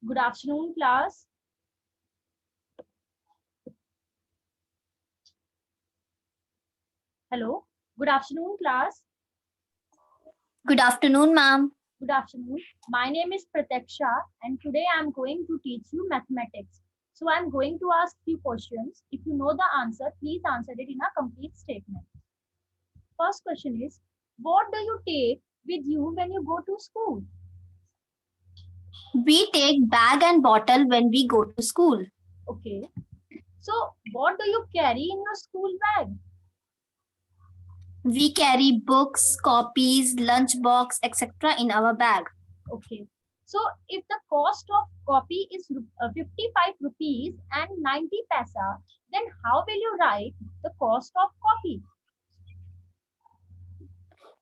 Good afternoon, class. Hello. Good afternoon, class. Good afternoon, ma'am. Good afternoon. My name is Prataksha, and today I am going to teach you mathematics. So I am going to ask few questions. If you know the answer, please answer it in a complete statement. First question is, what do you take with you when you go to school? We take bag and bottle when we go to school. Okay. So what do you carry in your school bag? We carry books, copies, lunch box, etc. in our bag. Okay. So if the cost of copy is 55 rupees and 90 paisa, then how will you write the cost of copy?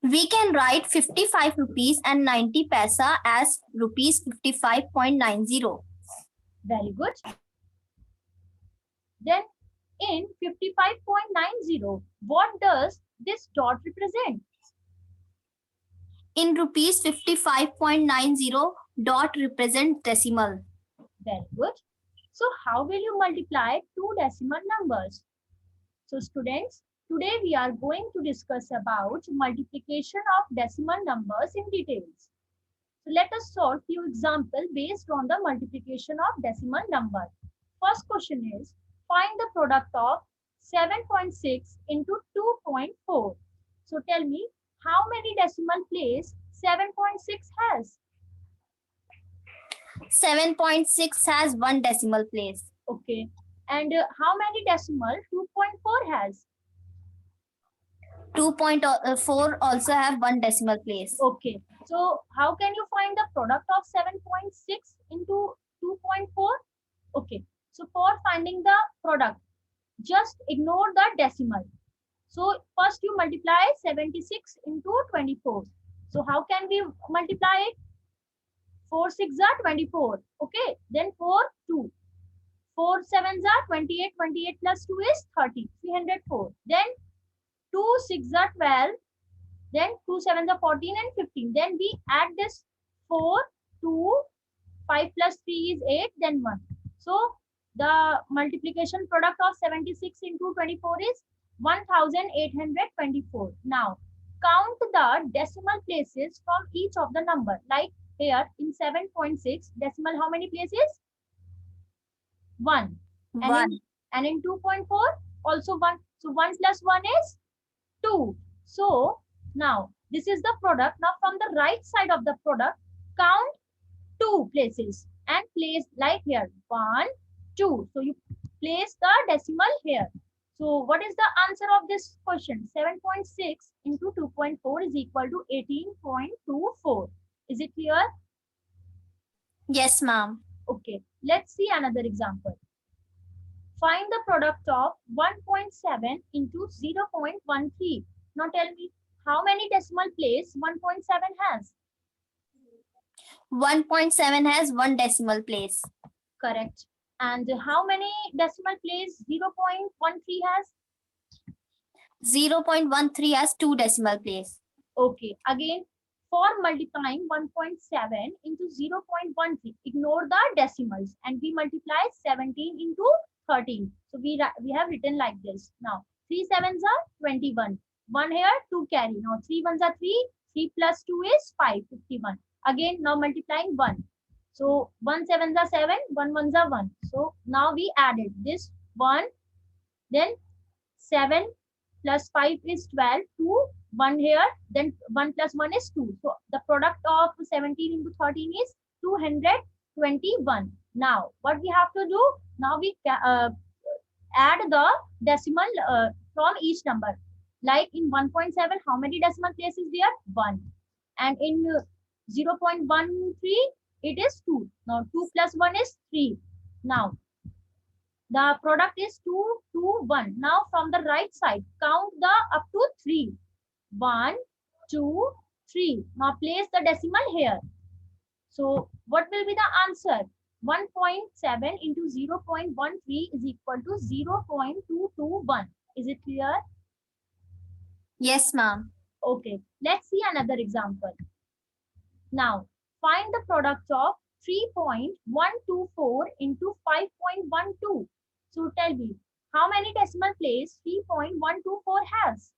We can write 55 rupees and 90 paisa as rupees 55.90. Very good. Then in 55.90, what does this dot represent? In rupees 55.90, dot represents decimal. Very good. So how will you multiply two decimal numbers? So students, today we are going to discuss about multiplication of decimal numbers in details. So let us solve few examples based on the multiplication of decimal number. First question is, find the product of 7.6 into 2.4. So tell me, how many decimal place 7.6 has? 7.6 has one decimal place. Okay. And how many decimal 2.4 has? 2.4 also have one decimal place. Okay. So how can you find the product of 7.6 into 2.4? Okay. So for finding the product, just ignore the decimal. So first you multiply 76 into 24. So how can we multiply it? 4 6 are 24. Okay. Then 4 2. 4 7 are 28. 28 plus 2 is 30. 304. Then 2 6 are 12. Then 2 7 are 14 and 15. Then we add this 4 2. 5 plus 3 is 8. Then 1. So the multiplication product of 76 into 24 is 1824. Now count the decimal places from each of the number. Like here in 7.6 decimal, how many places? 1. And in 2.4 also 1. So 1 plus 1 is 2. So now this is the product. Now from the right side of the product, count 2 places and place like here 1 2. So you place the decimal here. So what is the answer of this question? 7.6 into 2.4 is equal to 18.24. Is it clear? Yes, ma'am. Okay, let's see another example. Find the product of 1.7 into 0.13. Now tell me, how many decimal place 1.7 has? 1.7 has one decimal place. Correct. And how many decimal place 0.13 has? 0.13 has two decimal place. Okay. Again, for multiplying 1.7 into 0.13, ignore the decimals and we multiply 17 into 13. So we have written like this. Now, 3 sevens are 21. 1 here, 2 carry. Now, 3 ones are 3. 3 plus 2 is 5, 51. Again, now multiplying 1. So 1 sevens are 7, 1 ones are 1. So now we added this 1, then 7 plus 5 is 12, 2, 1 here, then 1 plus 1 is 2. So the product of 17 into 13 is 221. Now what we have to do? Now we add the decimal from each number. Like in 1.7, how many decimal places there? 1. And in 0.13, it is 2. Now 2 plus 1 is 3. Now the product is 2, 2, 1. Now from the right side, count the up to 3. 1, 2, 3. Now place the decimal here. So what will be the answer? 1.7 into 0.13 is equal to 0.221. Is it clear? Yes, ma'am. Okay, let's see another example. Now, find the product of 3.124 into 5.12. So tell me, how many decimal place 3.124 has?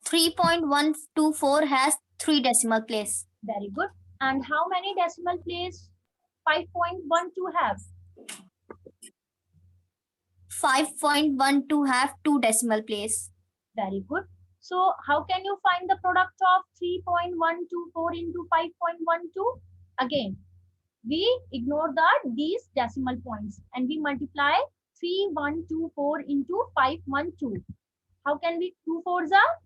3.124 has 3 decimal place. Very good. And how many decimal place 5.12 have? 5.12 have 2 decimal place. Very good. So how can you find the product of 3.124 into 5.12? Again, we ignore these decimal points and we multiply 3124 into 512. How can we? 2 4s are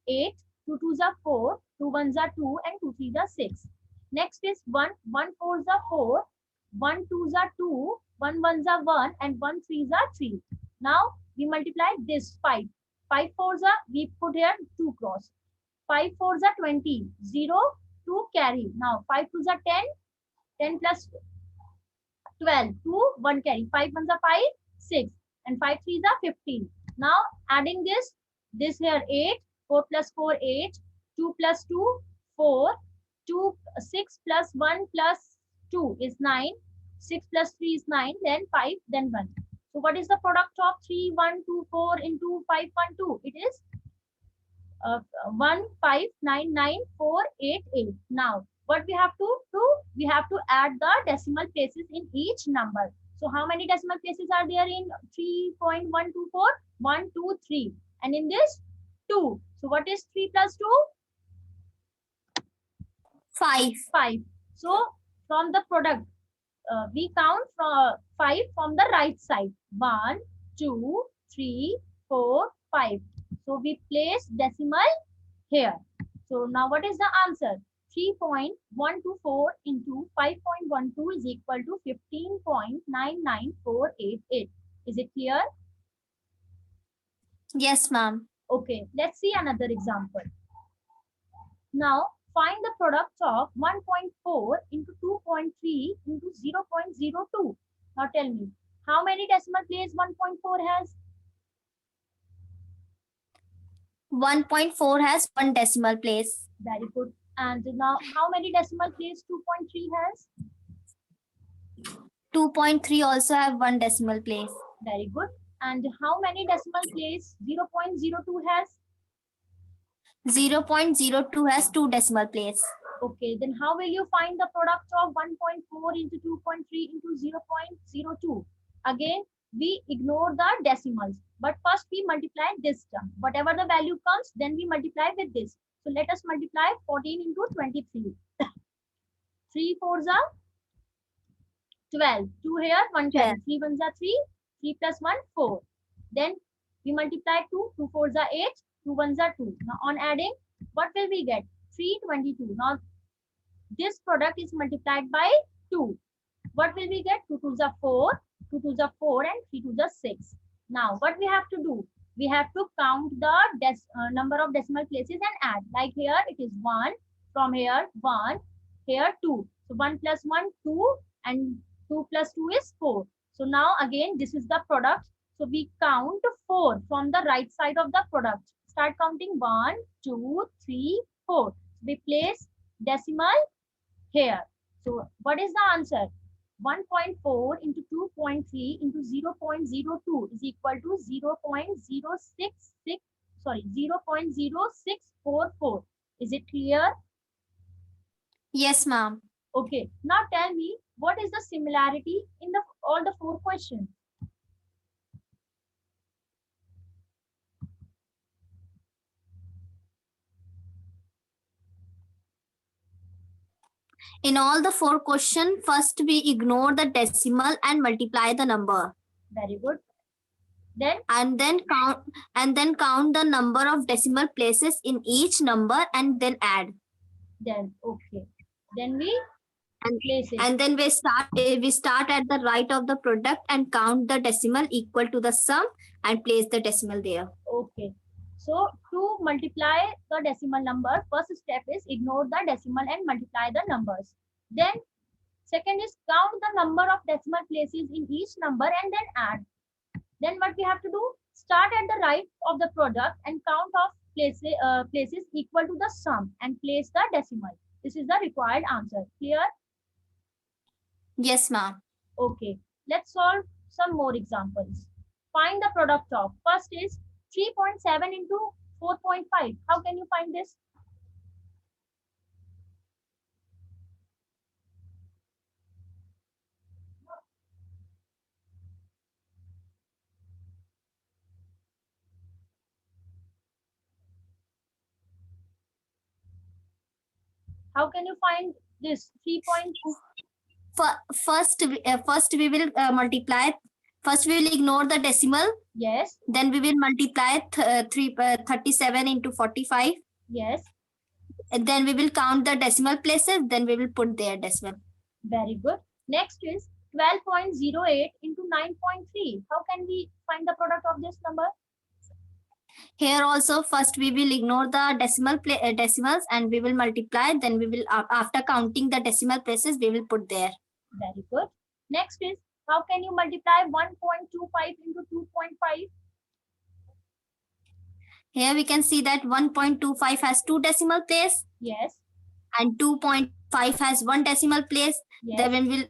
8, 2 2s are 4, 2 1s are 2, and 2 3s are 6. Next is 1 4s are 4, 1 2s are 2, 1 1s are 1, and 1 3s are 3. Now we multiply this 5. 5 4s are, we put here 2 cross. 5 4s are 20, 0 2 carry. Now 5 2s are 10, 10 plus 12, 2 1 carry. 5 1s are 5, 6, and 5 3s are 15. Now adding this here 8, 4 plus 4 8, 2 plus 2 4, 2 6 plus 1 plus 2 is 9, 6 plus 3 is 9, then 5, then 1. So what is the product of 3124 into 512? It is 1599488. Now what we have to do? We have to add the decimal places in each number. So how many decimal places are there in 3.124? 1, 2, 3. And in this 2. So what is 3 plus 2? 5. 5. So from the product, we count from 5 from the right side. 1, 2, 3, 4, 5. So we place decimal here. So now what is the answer? 3.124 into 5.12 is equal to 15.99488. Is it clear? Yes, ma'am. Okay, let's see another example. Now find the product of 1.4 into 2.3 into 0.02. Now tell me, how many decimal place 1.4 has? 1.4 has 1 decimal place. Very good. And now how many decimal place 2.3 has? 2.3 also have 1 decimal place. Very good. And how many decimal place 0.02 has? 0.02 has 2 decimal place. Okay, then how will you find the product of 1.4 into 2.3 into 0.02? Again, we ignore the decimals, but first we multiply this term. Whatever the value comes, then we multiply with this. So let us multiply 14 into 23. 3 4s are 12. 2 here, 1 carry. 3 1s are 3. 3 plus 1, 4. Then we multiply 2. 2 4s are 8. 2 1s are 2. Now on adding, what will we get? 322. Now this product is multiplied by 2. What will we get? 2 2s are 4. 2 2s are 4 and 3 2s are 6. Now what we have to do? We have to count the number of decimal places and add. Like here it is 1. From here 1. Here 2. So 1 plus 1 2 and 2 plus 2 is 4. So now again this is the product. So we count 4 from the right side of the product. Start counting 1, 2, 3, 4. We place decimal here. So what is the answer? 1.4 into 2.3 into 0.02 is equal to 0.0644. Is it clear? Yes, ma'am. Okay. Now tell me, what is the similarity in all the 4 questions? In all the 4 questions, first we ignore the decimal and multiply the number. Very good. Then then count the number of decimal places in each number and then add. Then okay. Then we place it. And then we start at the right of the product and count the decimal equal to the sum and place the decimal there. Okay. So to multiply the decimal number, first step is ignore the decimal and multiply the numbers. Then second is count the number of decimal places in each number and then add. Then what we have to do? Start at the right of the product and count of places equal to the sum and place the decimal. This is the required answer. Clear? Yes, ma'am. Okay. Let's solve some more examples. Find the product of. First is 3.7 into 4.5. How can you find this? How can you find this 3.2? First we will multiply. First we will ignore the decimal. Yes. Then we will multiply 37 into 45. Yes. And then we will count the decimal places. Then we will put their decimal. Very good. Next is 12.08 into 9.3. How can we find the product of this number? Here also, first we will ignore the decimals and we will multiply. Then we will, after counting the decimal places, we will put there. Very good. Next is, how can you multiply 1.25 into 2.5? Here we can see that 1.25 has 2 decimal place. Yes. And 2.5 has 1 decimal place. Yes. Then we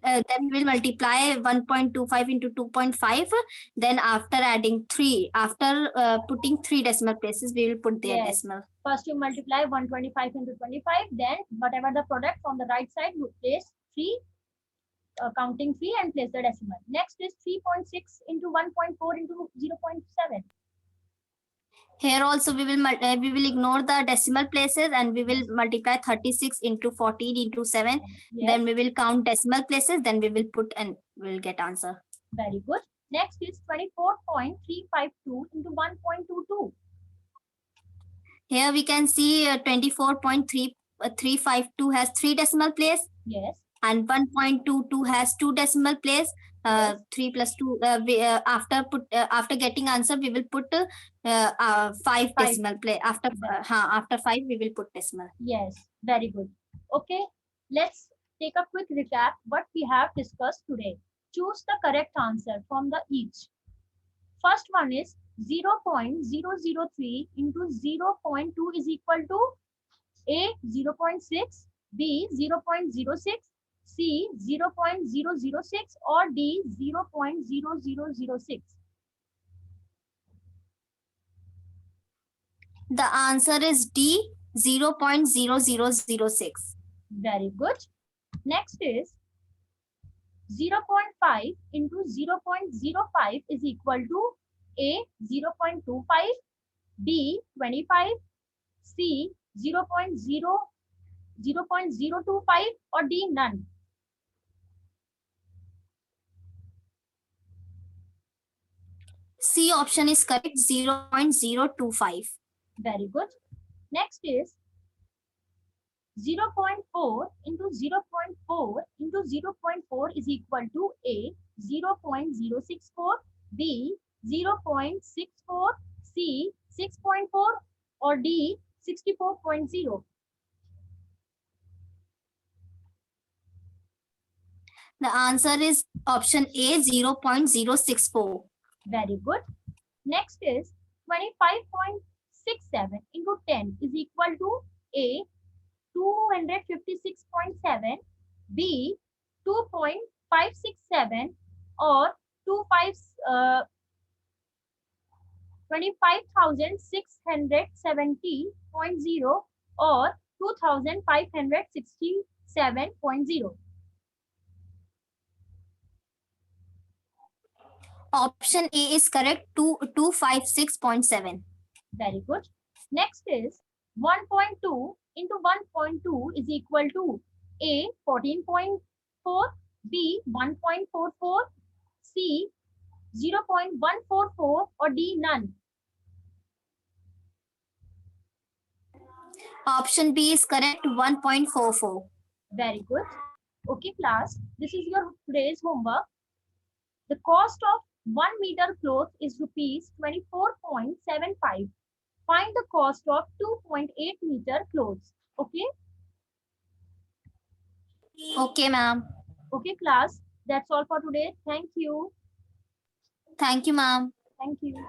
will multiply 1.25 into 2.5. Then after adding 3, after putting 3 decimal places, we will put their decimal. First you multiply 125 into 25. Then whatever the product on the right side, you place 3, counting 3 and place the decimal. Next is 3.6 into 1.4 into 0.7. Here also we will ignore the decimal places and we will multiply 36 into 14 into 7. Yes. Then we will count decimal places. Then we will put and we will get answer. Very good. Next is 24.352 into 1.22. Here we can see 24.352 has 3 decimal place. Yes. And 1.22 has 2 decimal place. 3 plus 2 after getting answer we will put 5 decimal place. After 5 we will put decimal. Yes, very good. Okay, let's take a quick recap what we have discussed today. Choose the correct answer from the each. First one is 0.003 into 0.2 is equal to A 0.6, B 0.06, C 0.006 or D 0.0006. The answer is D 0.0006. Very good. Next is 0.5 into 0.05 is equal to A 0.25, B 25, C 0.025 or D none. C option is correct, 0.025. Very good. Next is 0.4 into 0.4 into 0.4 is equal to A 0.064, B 0.64, C 6.4 or D 64.0. The answer is option A 0.064. Very good. Next is 25.67 into 10 is equal to A 256.7, B 2.567 or 25,670.0 or 2,567.0. Option A is correct, 256.7. Very good. Next is 1.2 into 1.2 is equal to A 14.4, B 1.44, C 0.144 or D none. Option B is correct, 1.44. Very good. Okay class, this is your today's homework. The cost of 1 meter cloth is rupees 24.75. Find the cost of 2.8 meter clothes. Okay? Okay, ma'am. Okay, class. That's all for today. Thank you. Thank you, ma'am. Thank you.